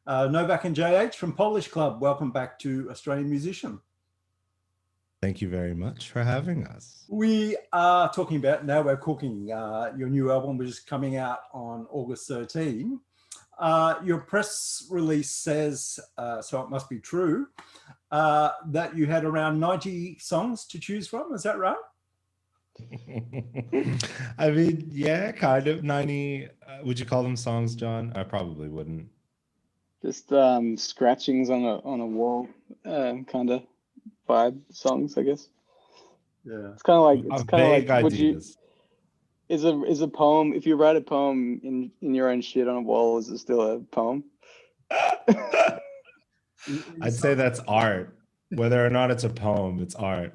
Novak and JH from Polish Club. Welcome back to Australian Musician. Thank you very much for having us. We are talking about Now We're Cooking, your new album, which is coming out on August 13. Your press release says, so it must be true, that you had around 90 songs to choose from. Is that right? I mean, yeah, kind of 90. Would you call them songs, John? I probably wouldn't. Just scratchings on a wall, kind of vibe songs, I guess. Yeah, it's kind of like would you ideas. is a poem, if you write a poem in your own shit on a wall, is it still a poem? I'd say that's art. Whether or not it's a poem, it's art.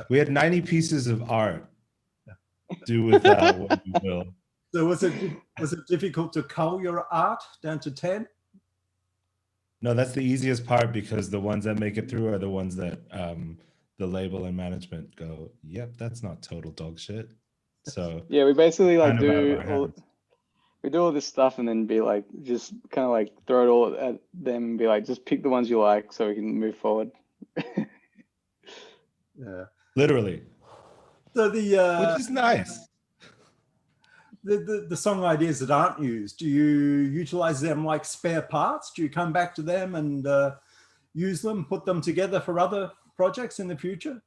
We had 90 pieces of art. Do with that what you will. So was it difficult to cull your art down to 10? No, that's the easiest part, because the ones that make it through are the ones that the label and management go, yep, that's not total dog shit. So yeah, we basically like we do all this stuff and then be like, just kind of like throw it all at them and be like, just pick the ones you like so we can move forward. Yeah, literally. So which is nice. The song ideas that aren't used, do you utilize them like spare parts? Do you come back to them and use them, put them together for other projects in the future?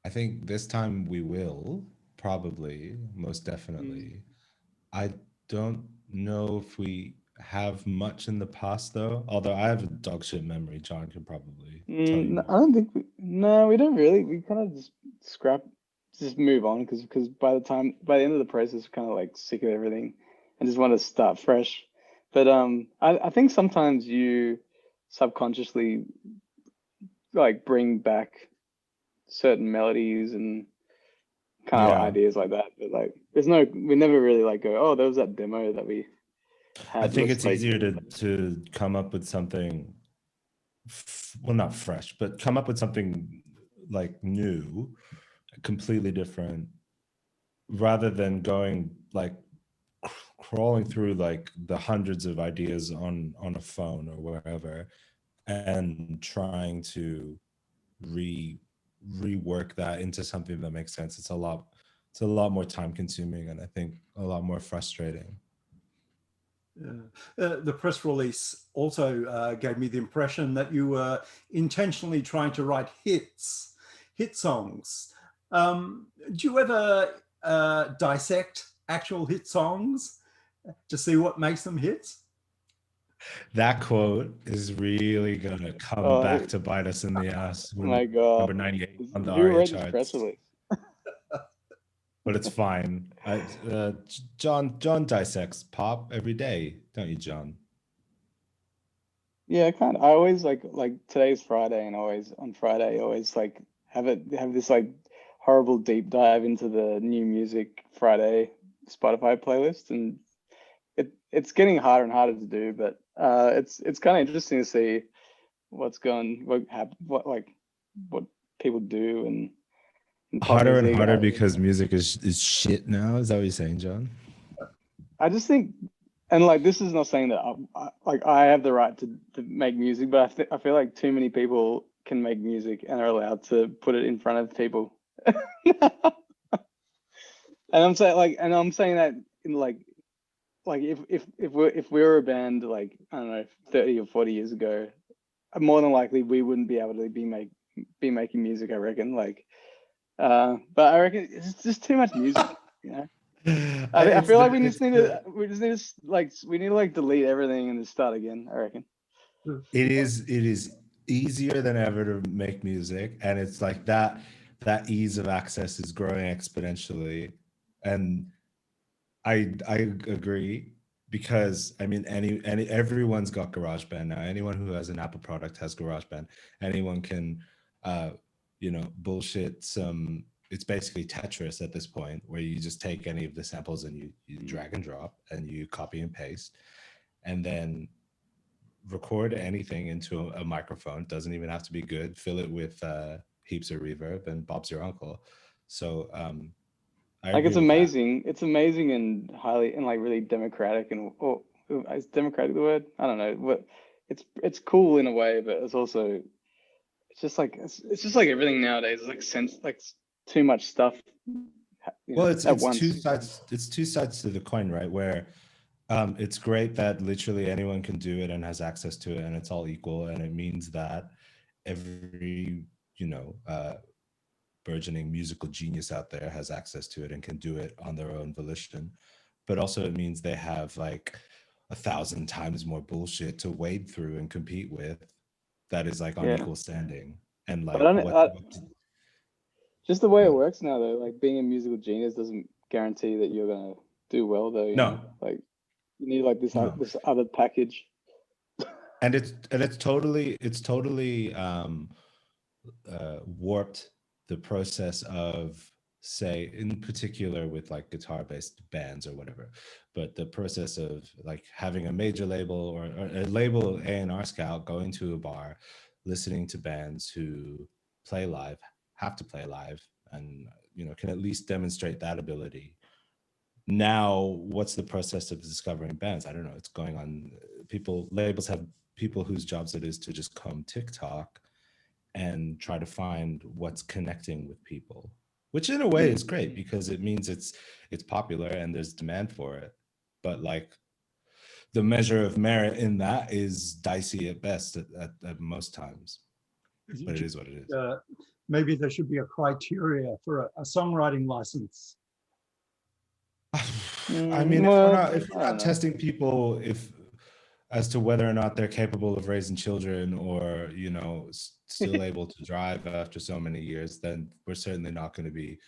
I think this time we will, probably, most definitely. I don't know if we have much in the past though, although I have a dog shit memory. John can probably tell you. I don't think we don't really. We kind of just move on, because by the end of the process, we're kind of like sick of everything and just want to start fresh. But I think sometimes you subconsciously like bring back certain melodies and kind of ideas like that. But like, we never really like go, oh, there was that demo that we had. I think it's easier to come up with something, well, not fresh, but come up with something like new, completely different, rather than going like crawling through like the hundreds of ideas on a phone or wherever and trying to rework that into something that makes sense. It's a lot more time consuming, and I think a lot more frustrating. Yeah. The press release also gave me the impression that you were intentionally trying to write hit songs. Do you ever dissect actual hit songs to see what makes them hits? That quote is really gonna come back to bite us in the ass. Oh my God. Number 98 on the Who ARIA wrote charts. this press release? But it's fine. John dissects pop every day, don't you, John? Yeah, kind of. I always like today's Friday, and always on Friday, always like have this like horrible deep dive into the new music Friday Spotify playlist, and it's getting harder and harder to do, but it's kind of interesting to see what people do and harder and harder because music is shit now. Is that what you're saying, John? I just think, and like, this is not saying that I have the right to make music, but I feel like too many people can make music and are allowed to put it in front of people. And I'm saying that in like if we were a band like, I don't know, 30 or 40 years ago, more than likely we wouldn't be able to be making music, I reckon. Like, but I reckon it's just too much music, you know. I feel like we need to delete everything and just start again, I reckon. It is easier than ever to make music, and it's like that ease of access is growing exponentially, and I agree, because I mean everyone's got GarageBand now. Anyone who has an Apple product has GarageBand. Anyone can bullshit some. It's basically Tetris at this point, where you just take any of the samples and you drag and drop and you copy and paste, and then record anything into a microphone. Doesn't even have to be good. Fill it with heaps of reverb, and Bob's your uncle. So it's amazing. It's amazing and highly and like really democratic, and is democratic the word? I don't know. What it's cool in a way, but it's also it's just like everything nowadays. It's like too much stuff. Well, At once. It's two sides to the coin, right? Where it's great that literally anyone can do it and has access to it, and it's all equal, and it means that every burgeoning musical genius out there has access to it and can do it on their own volition. But also it means they have like 1,000 times more bullshit to wade through and compete with that is like on equal standing. And like just the way it works now though, like being a musical genius doesn't guarantee that you're gonna do well though. You know? Like you need like this other package. And it's totally warped the process of, say, in particular with like guitar based bands or whatever, but the process of like having a major label or a label A&R scout going to a bar, listening to bands who play live, have to play live, and can at least demonstrate that ability. Now what's the process of discovering bands? I don't know. It's going on. Labels have people whose jobs it is to just comb TikTok and try to find what's connecting with people, which in a way is great because it means it's popular and there's demand for it. But like the measure of merit in that is dicey at best at most times. But it is what it is. Maybe there should be a criteria for a songwriting license. I mean, if we're not testing people as to whether or not they're capable of raising children or still able to drive after so many years, then we're certainly not going to be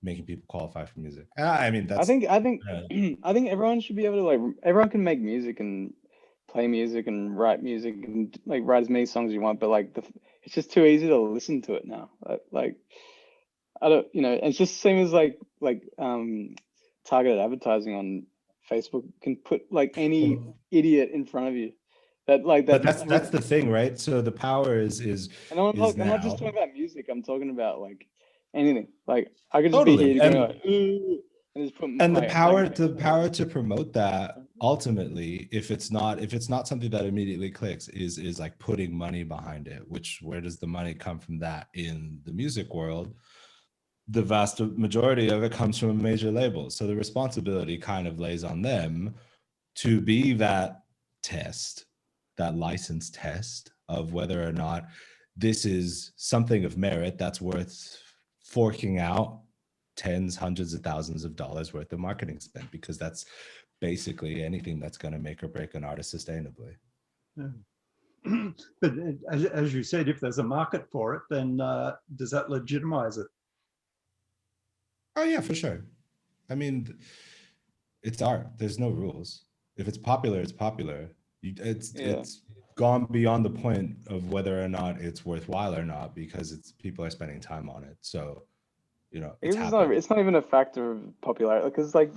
making people qualify for music. I mean, I think I think everyone should be able to everyone can make music and play music and write music and like write as many songs as you want, but like it's just too easy to listen to it now. Like I don't, it's just the same as like targeted advertising on Facebook can put like any idiot in front of you. But that's the thing, right? So the power is and I'm not just talking about music. I'm talking about like anything. Like I could just be here going like, ooh, and just put the power to promote that ultimately, if it's not something that immediately clicks, is like putting money behind it. Where does the money come from that in the music world? The vast majority of it comes from a major label. So the responsibility kind of lays on them to be that test, that license test of whether or not this is something of merit that's worth forking out tens, hundreds of thousands of dollars worth of marketing spend, because that's basically anything that's going to make or break an artist sustainably. Yeah. But as you said, if there's a market for it, then does that legitimize it? Oh yeah, for sure. I mean, it's art. There's no rules. If it's popular, it's popular. It's gone beyond the point of whether or not it's worthwhile or not, because people are spending time on it. So, it's not even a factor of popularity, because like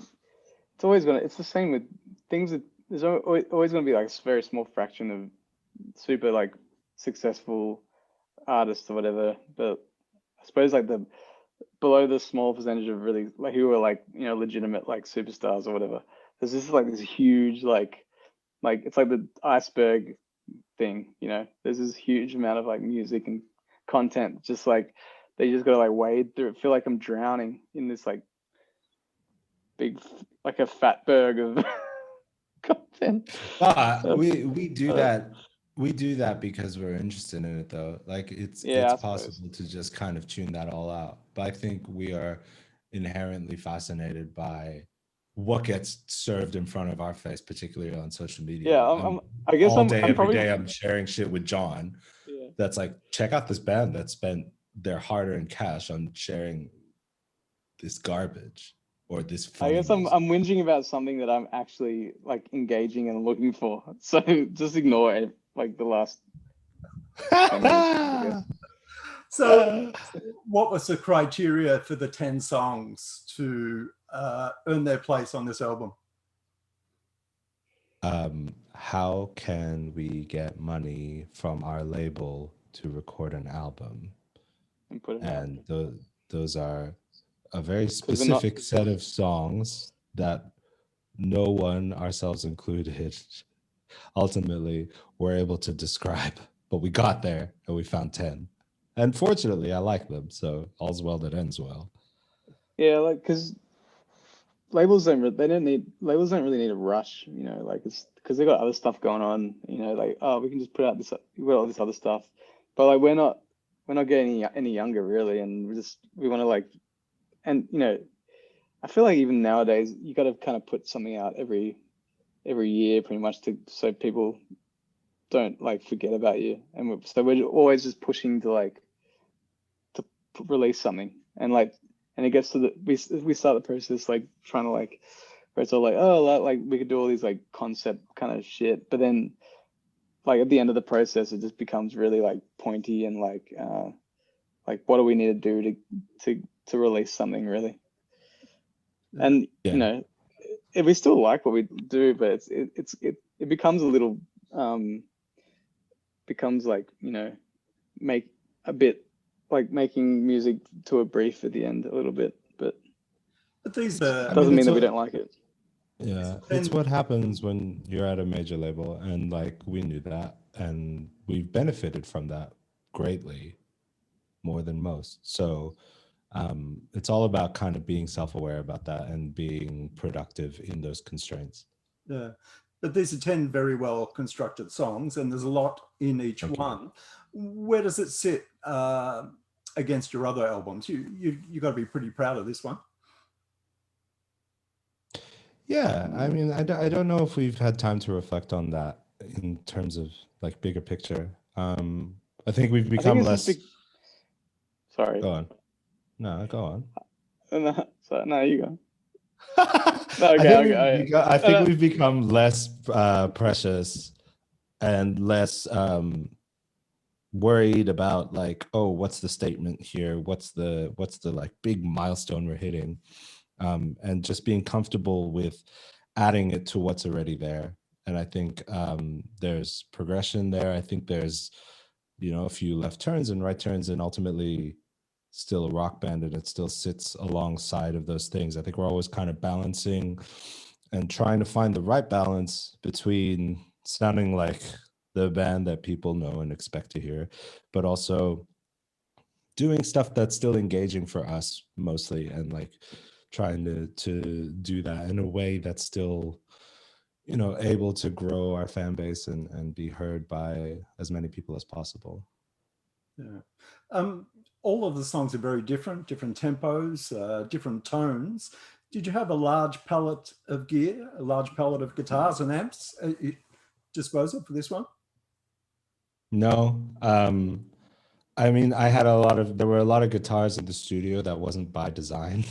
it's the same with things that there's always going to be like a very small fraction of super like successful artists or whatever. But I suppose like below the small percentage of really like who are like legitimate like superstars or whatever, there's just like this huge like it's like the iceberg thing, there's this huge amount of like music and content, just like they just gotta like wade through it. Feel like I'm drowning in this like big like a fatberg of content. But we do that because we're interested in it though. Like it's possible to just kind of tune that all out. But I think we are inherently fascinated by what gets served in front of our face, particularly on social media. Yeah, I guess every day I'm sharing shit with John. Yeah. That's like, check out this band that spent their hard-earned cash on sharing this garbage or this funny I guess I'm whinging about something that I'm actually like engaging and looking for. So just ignore it, like the last 10 minutes, So what was the criteria for the 10 songs to earn their place on this album? How can we get money from our label to record an album? And put it out. Those are a very specific set of songs that no one, ourselves included, ultimately were able to describe. But we got there and we found 10. And fortunately, I like them. So all's well that ends well. Yeah, like because labels don't really need a rush, you know, like it's because they got other stuff going on, you know, like oh we can just put out this we got all this other stuff, but like we're not getting any younger really, and we want to like, and you know I feel like even nowadays you got to kind of put something out every year pretty much so people don't like forget about you, and so we're always just pushing to like to release something, and like and it gets to we start the process like trying to like where it's all like oh like we could do all these like concept kind of shit, but then like at the end of the process it just becomes really like pointy and like what do we need to do to release something really, and Yeah. you know if we still like what we do, but it becomes a little becomes like you know make a bit like making music to a brief at the end a little bit, but these doesn't mean that we don't like it. Yeah, it's what happens when you're at a major label, and like we knew that, and we've benefited from that greatly, more than most. So it's all about kind of being self-aware about that and being productive in those constraints. Yeah, but these are 10 very well constructed songs, and there's a lot in each one. Where does it sit against your other albums? You got to be pretty proud of this one. Yeah, I mean, I don't know if we've had time to reflect on that in terms of like bigger picture. I think we've become less. Sorry. Go on. No, go on. No, you go. I think we've become less precious and less worried about like, oh, what's the statement here? What's the like big milestone we're hitting? And just being comfortable with adding it to what's already there. And I think there's progression there. I think there's, you know, a few left turns and right turns, and ultimately still a rock band, and it still sits alongside of those things. I think we're always kind of balancing and trying to find the right balance between sounding like the band that people know and expect to hear, but also doing stuff that's still engaging for us mostly, and like trying to do that in a way that's still, you know, able to grow our fan base and be heard by as many people as possible. Yeah. All of the songs are very different tempos, different tones. Did you have a large palette of gear, a large palette of guitars and amps at your disposal for this one? No. I mean, there were a lot of guitars in the studio that wasn't by design.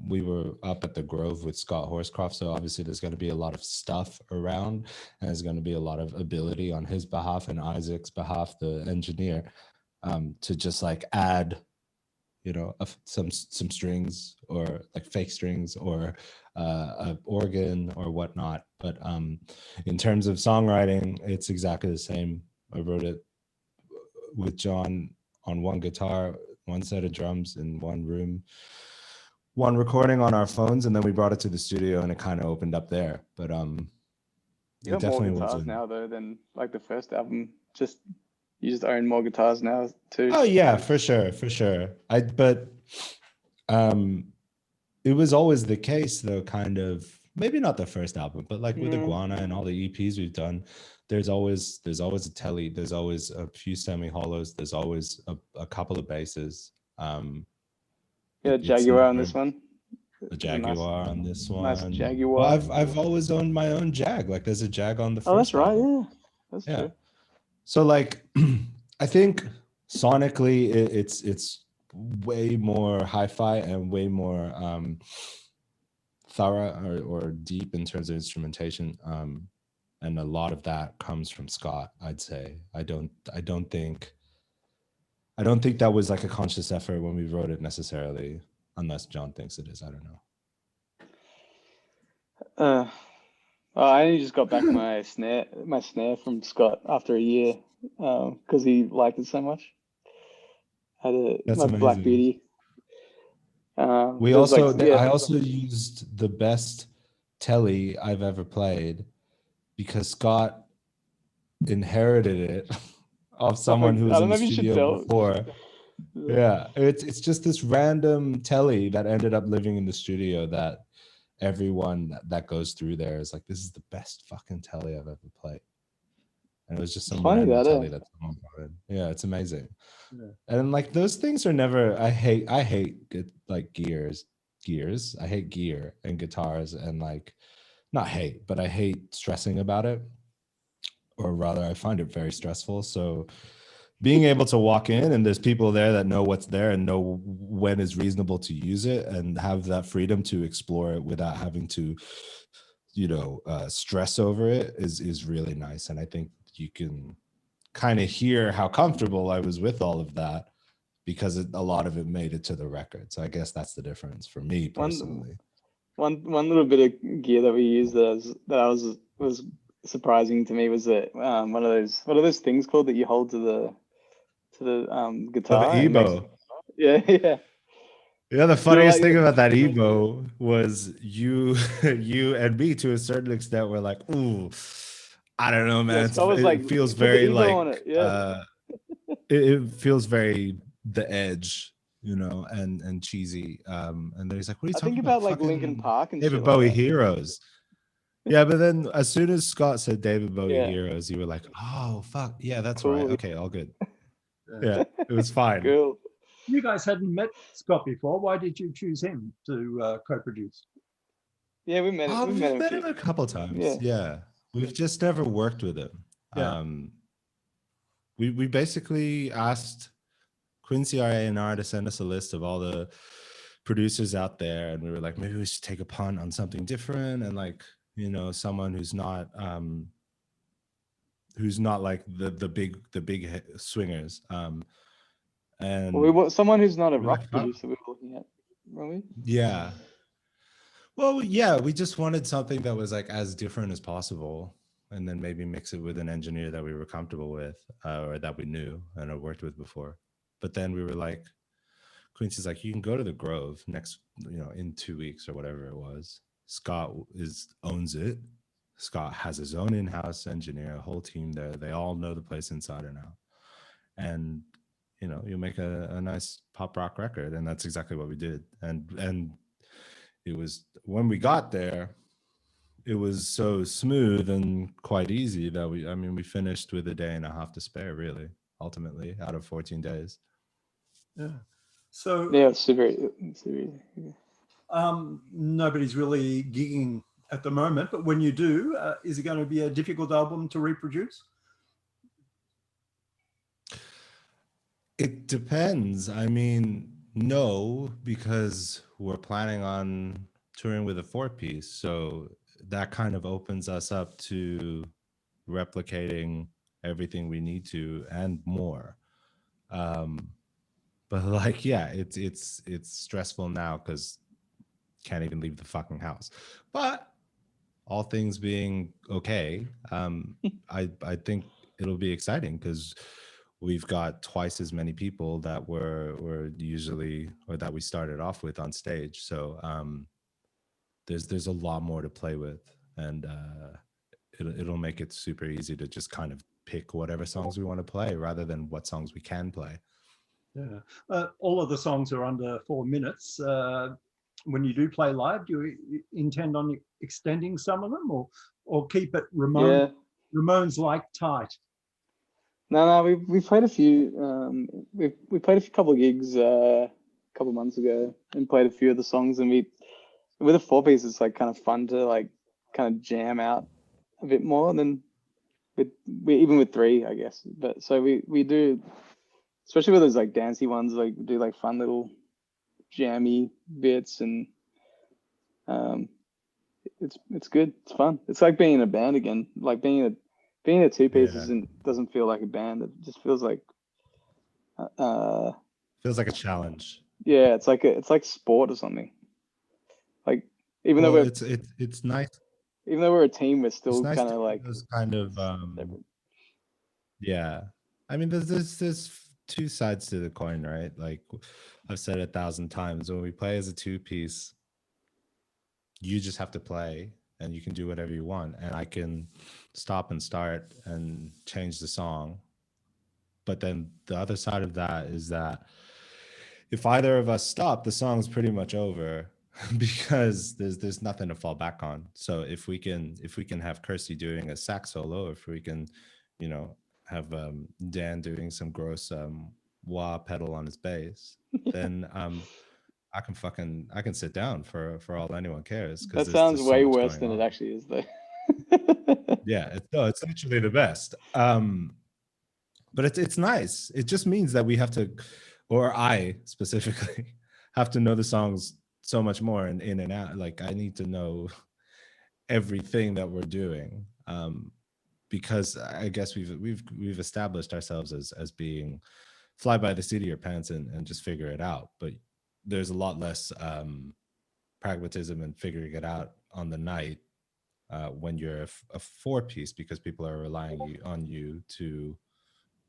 We were up at the Grove with Scott Horscroft, so obviously there's going to be a lot of stuff around, and there's going to be a lot of ability on his behalf and Isaac's behalf, the engineer, to just like add, you know, some strings or like fake strings or an organ or whatnot. But in terms of songwriting, it's exactly the same. I wrote it with John on one guitar, one set of drums in one room, one recording on our phones, and then we brought it to the studio and it kind of opened up there. But you got more guitars now though than like the first album. You just own more guitars now too. Oh yeah, for sure. But it was always the case though, kind of. Maybe not the first album, but like with Iguana and all the EPs we've done, there's always a Tele, there's always a few semi-hollows, there's always a couple of basses. Yeah, Jaguar on this one. A Jaguar on this one. Nice Jaguar. Well, I've always owned my own Jag. Like there's a Jag on the first. Oh, that's right. album. Yeah, that's true. So like, I think sonically it's way more hi-fi and way more thorough or deep in terms of instrumentation, and a lot of that comes from Scott. I'd say I don't think that was like a conscious effort when we wrote it necessarily, unless John thinks it is. I don't know. I only just got back my snare from Scott after a year because he liked it so much. That's my amazing. Black Beauty. I also used the best Tele I've ever played, because Scott inherited it of someone who was I in don't the know if you should studio tell. before. Yeah, it's just this random Tele that ended up living in the studio that everyone that goes through there is like, this is the best fucking Tele I've ever played. And it was just It's some funny random that, Tele that someone brought in. Yeah, it's amazing. Yeah. And like those things are never, I hate like gears. I hate gear and guitars, and like, not hate, but I hate stressing about it. Or rather, I find it very stressful. So being able to walk in and there's people there that know what's there and know when is reasonable to use it, and have that freedom to explore it without having to, stress over it is really nice. And I think you can kind of hear how comfortable I was with all of that, because a lot of it made it to the record. So I guess that's the difference for me one personally. one little bit of gear that we used was surprising to me was that one of those things called that you hold to the Oh, the guitar, and it makes, Ebo. yeah, yeah. Yeah, the You were funniest like, thing about that Evo was you, you and me to a certain extent were like, "Ooh, I don't know, man. yeah, Scott was like, It feels put the very Evo on it. like, Yeah. it feels very The Edge, and cheesy." And then he's like, "What are you I think talking about? about like Linkin Fucking Park and David shit like Bowie that. Heroes." Yeah, but then as soon as Scott said David Bowie Yeah, Heroes, you were like, "Oh, fuck, yeah, that's right. cool. Okay, all good." Yeah. Yeah, it was fine. Cool. You guys hadn't met Scott before. Why did you choose him to co-produce? Yeah, we met him. Oh, We met we've him a met him few. a couple times. Yeah. Yeah, we've just never worked with him. Yeah. We basically asked Quincy R&R to send us a list of all the producers out there, and we were like, maybe we should take a punt on something different, and like, someone who's not like the big swingers. Well, we And want someone who's not a we're like, rock oh, producer we were looking at, weren't we? yeah. Well, yeah, we just wanted something that was like as different as possible, and then maybe mix it with an engineer that we were comfortable with, or that we knew and had worked with before. But then we were like, Quincy's like, you can go to the Grove next, in 2 weeks or whatever it was. Scott owns it. Scott has his own in-house engineer, a whole team there. They all know the place inside and out. And you make a nice pop rock record, and that's exactly what we did. And it was, when we got there, it was so smooth and quite easy that we finished with a day and a half to spare, really, ultimately, out of 14 days. Yeah. So Yeah, it's super easy. nobody's really gigging at the moment, but when you do, is it going to be a difficult album to reproduce? It depends. I mean, no, because we're planning on touring with a 4-piece. So that kind of opens us up to replicating everything we need to and more. But like, yeah, it's stressful now because can't even leave the fucking house. But all things being okay, I think it'll be exciting because we've got twice as many people that were usually, or that we started off with on stage. So there's a lot more to play with, and it'll make it super easy to just kind of pick whatever songs we want to play rather than what songs we can play. Yeah. All of the songs are under 4 minutes. When you do play live, do you intend on extending some of them, or keep it Yeah. Ramones like tight? No, we played a few. We played a couple of gigs a couple of months ago and played a few of the songs. And with a 4-piece, it's like kind of fun to like kind of jam out a bit more than even with 3, I guess. But so we do, especially with those like dancey ones, like do like fun little jammy bits, and it's good. It's fun. It's like being in a band again. Like being a 2-piece doesn't feel like a band. It just feels like Feels like a challenge. yeah, it's like sport or something. Like even though it's nice. even though we're a team, we're It's still nice kind to of do like those kind of separate. yeah. I mean, there's two sides to the coin, right? Like I've said 1,000 times, when we play as a 2-piece, you just have to play, and you can do whatever you want, and I can stop and start and change the song. But then the other side of that is that if either of us stop, the song's pretty much over because there's nothing to fall back on. So if we can have Kirsty doing a sax solo, if we can, you know, have Dan doing some gross wah pedal on his bass, then I can sit down for all anyone cares, because That sounds there's so way much worse going than it on. actually is, though. Yeah, it's literally the best. But it's nice. It just means that we have to, or I specifically, have to know the songs so much more and in and out. Like, I need to know everything that we're doing, because I guess we've established ourselves as being fly by the seat of your pants and just figure it out. But there's a lot less pragmatism and figuring it out on the night when you're a four piece, because people are relying on you to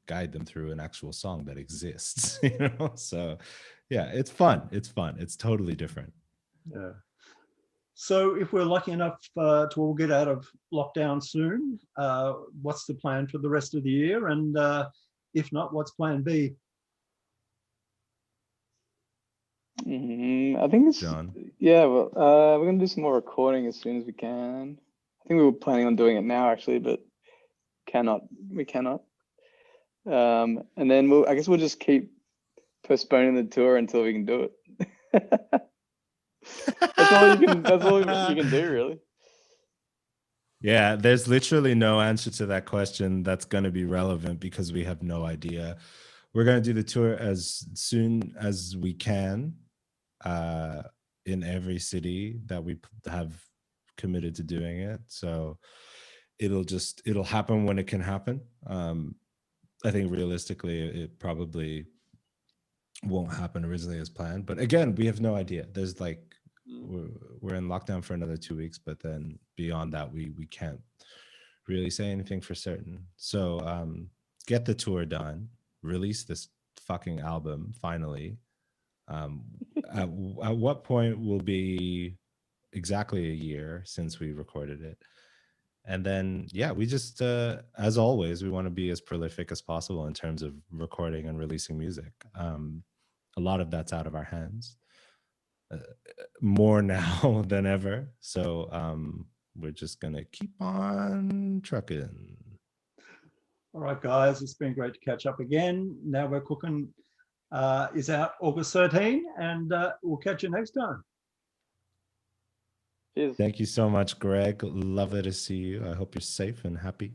guide them through an actual song that exists. You know, so yeah, it's fun. It's totally different. Yeah. So if we're lucky enough to all get out of lockdown soon, what's the plan for the rest of the year? And if not, what's plan B? I think it's John? Yeah. Well, we're gonna do some more recording as soon as we can. I think we were planning on doing it now actually, but we cannot. And then I guess we'll just keep postponing the tour until we can do it. That's all you can do, really. Yeah, there's literally no answer to that question that's going to be relevant, because we have no idea. We're going to do the tour as soon as we can, in every city that we have committed to doing it. So it'll happen when it can happen. I think realistically, it probably won't happen originally as planned. But again, we have no idea. There's like, we're in lockdown for another 2 weeks, but then beyond that, we can't really say anything for certain. So get the tour done, release this fucking album finally. At what point will be exactly a year since we recorded it? And then, yeah, we just, as always, we want to be as prolific as possible in terms of recording and releasing music. A lot of that's out of our hands, more now than ever. So we're just going to keep on trucking. All right, guys, it's been great to catch up again. Now We're Cookin is out August 13, and we'll catch you next time. Cheers. Thank you so much, Greg. Lovely to see you. I hope you're safe and happy.